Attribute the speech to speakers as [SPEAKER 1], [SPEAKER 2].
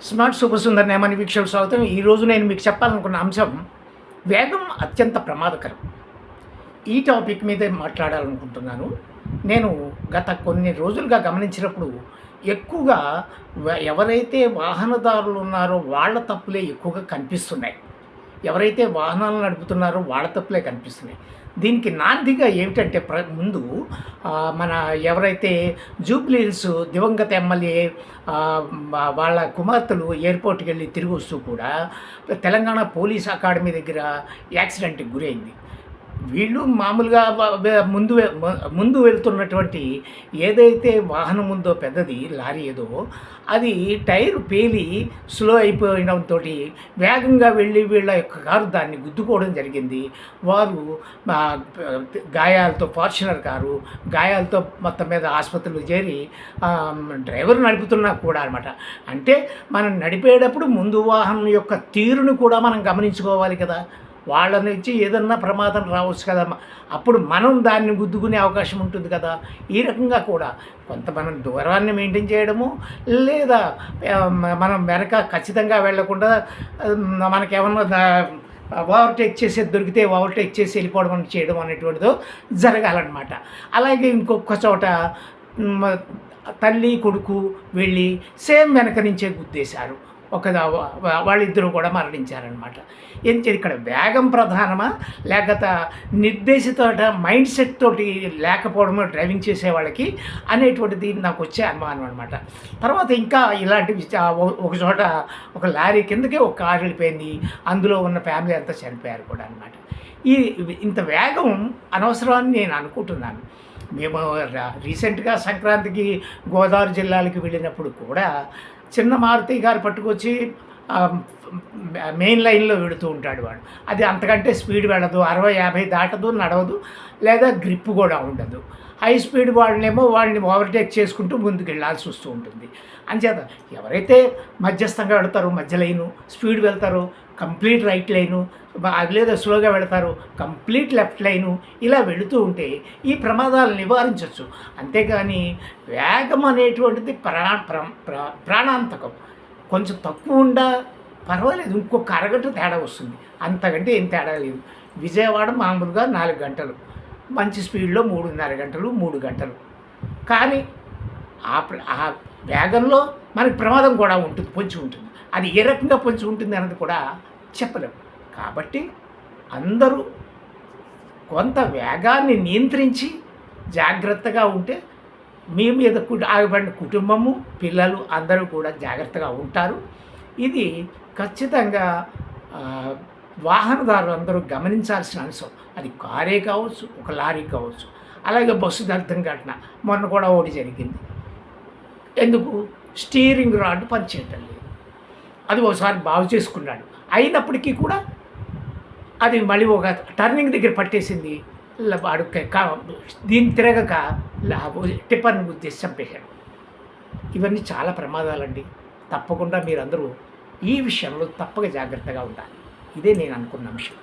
[SPEAKER 1] Smart super Sundar నేమని వీక్షకులు స్వాగతం. ఈరోజు నేను మీకు చెప్పాలనుకున్న అంశం వేగం అత్యంత ప్రమాదకరం. ఈ టాపిక్ మీదే మాట్లాడాలనుకుంటున్నాను. నేను గత కొన్ని రోజులుగా గమనించినప్పుడు ఎక్కువగా ఎవరైతే వాహనదారులు ఉన్నారో వాళ్ళ తప్పులే ఎక్కువగా కనిపిస్తున్నాయి. ఎవరైతే వాహనాలు నడుపుతున్నారో వాళ్ళ తప్పులే కనిపిస్తున్నాయి. దీనికి నాందిగా ఏమిటంటే ముందు మన ఎవరైతే జూబ్లీ హిల్స్ దివంగత ఎమ్మెల్యే వాళ్ళ కుమార్తెలు ఎయిర్పోర్ట్‌కి వెళ్ళి తిరిగి వస్తూ కూడా తెలంగాణ పోలీస్ అకాడమీ దగ్గర యాక్సిడెంట్‌కి గురైంది. వీళ్ళు మామూలుగా ముందు వెళ్తున్నటువంటి ఏదైతే వాహనం ఉందో పెద్దది లారీ ఏదో, అది టైర్ పేలి స్లో అయిపోవడంతో వేగంగా వెళ్ళి వీళ్ళ యొక్క కారు దాన్ని గుద్దుకోవడం జరిగింది. వారు గాయాలతో ఫార్చునర్ కారు గాయాలతో మొత్తం మీద ఆసుపత్రిలో చేరి డ్రైవర్ నడుపుతున్నా కూడా అనమాట. అంటే మనం నడిపేటప్పుడు ముందు వాహనం యొక్క తీరును కూడా మనం గమనించుకోవాలి కదా. వాళ్ళ నుంచి ఏదన్నా ప్రమాదం రావచ్చు కదా, అప్పుడు మనం దాన్ని గుద్దుకునే అవకాశం ఉంటుంది కదా. ఈ రకంగా కూడా కొంత మనం దూరాన్ని మెయింటైన్ చేయడము, లేదా మనం వెనక ఖచ్చితంగా వెళ్లకుండా మనకేమన్నా ఓవర్టేక్ చేసేది దొరికితే ఓవర్టేక్ చేసి వెళ్ళిపోవడం చేయడం అనేటువంటిదో జరగాలన్నమాట. అలాగే ఇంకొక చోట తల్లి కొడుకు వెళ్ళి సేమ్ వెనక నుంచే గుద్దేశారు. వాళ్ళిద్దరూ కూడా మరణించారనమాట. ఇక్కడ వేగం ప్రధానమా, లేకపోతే నిర్దేశిత మైండ్ సెట్ తోటి లేకపోవడము డ్రైవింగ్ చేసే వాళ్ళకి అనేటువంటిది నాకు వచ్చే అనుమానం అనమాట. తర్వాత ఇంకా ఇలాంటివి ఒక చోట ఒక లారీ కిందకే ఒక కారు వెళ్ళిపోయింది, అందులో ఉన్న ఫ్యామిలీ అంతా చనిపోయారు కూడా అనమాట. ఇంత వేగం అనవసరం అని నేను అనుకుంటున్నాను. మేము రీసెంట్గా సంక్రాంతికి గోదావరి జిల్లాలకు వెళ్ళినప్పుడు కూడా చిన్న మారుతి గారు పట్టుకొచ్చి మెయిన్ లైన్లో వెడుతూ ఉంటాడు వాడు. అది అంతకంటే స్పీడ్ వెళ్ళదు, 60-50 దాటదు, నడవదు, లేదా గ్రిప్ కూడా ఉండదు. హై స్పీడ్ వాళ్ళని ఓవర్టేక్ చేసుకుంటూ ముందుకు వెళ్ళాల్సి వస్తూ ఉంటుంది. అంచేత ఎవరైతే మధ్యస్థంగా వెళతారో మధ్య లైను, స్పీడ్ వెళ్తారో కంప్లీట్ రైట్ లైను, లేదా స్లోగా వెళతారో కంప్లీట్ లెఫ్ట్ లైను, ఇలా వెళుతూ ఉంటే ఈ ప్రమాదాలు నివారించవచ్చు. అంతేగాని వేగం అనేటువంటిది ప్రాణాంతకం. కొంచెం తక్కువ పర్వాలేదు, ఇంకొక అరగంట తేడా వస్తుంది, అంతకంటే ఏం తేడా లేదు. విజయవాడ మామూలుగా 4 గంటలు, మంచి స్పీడ్లో 3.5 గంటలు, 3 గంటలు. కానీ ఆ వేగంలో మనకి ప్రమాదం కూడా ఉంటుంది, పొంచి ఉంటుంది. అది ఏ రకంగా పొంచి ఉంటుంది అన్నది కూడా చెప్పలేము. కాబట్టి అందరూ కొంత వేగాన్ని నియంత్రించి జాగ్రత్తగా ఉంటే మీ మీద ఆగిపడిన కుటుంబము, పిల్లలు అందరూ కూడా జాగ్రత్తగా ఉంటారు. ఇది ఖచ్చితంగా వాహనదారులు అందరూ గమనించాల్సిన అంశం. అది కారే కావచ్చు, ఒక లారీ కావచ్చు. అలాగే బస్సు దగ్ధం ఘటన మొన్న కూడా ఒకటి జరిగింది. ఎందుకు? స్టీరింగ్ రాడ్ పనిచేయటం లేదు. అది ఒకసారి బాగు చేసుకున్నాడు, అయినప్పటికీ కూడా అది మళ్ళీ ఒక టర్నింగ్ దగ్గర పట్టేసింది. వాడు దీన్ని తిరగక టిప్పర్ని గుద్దేసి చంపేశాడు. ఇవన్నీ చాలా ప్రమాదాలండి. తప్పకుండా మీరందరూ ఈ విషయంలో తప్పక జాగ్రత్తగా ఉండాలి. ఇదే నేను అనుకున్న అంశం.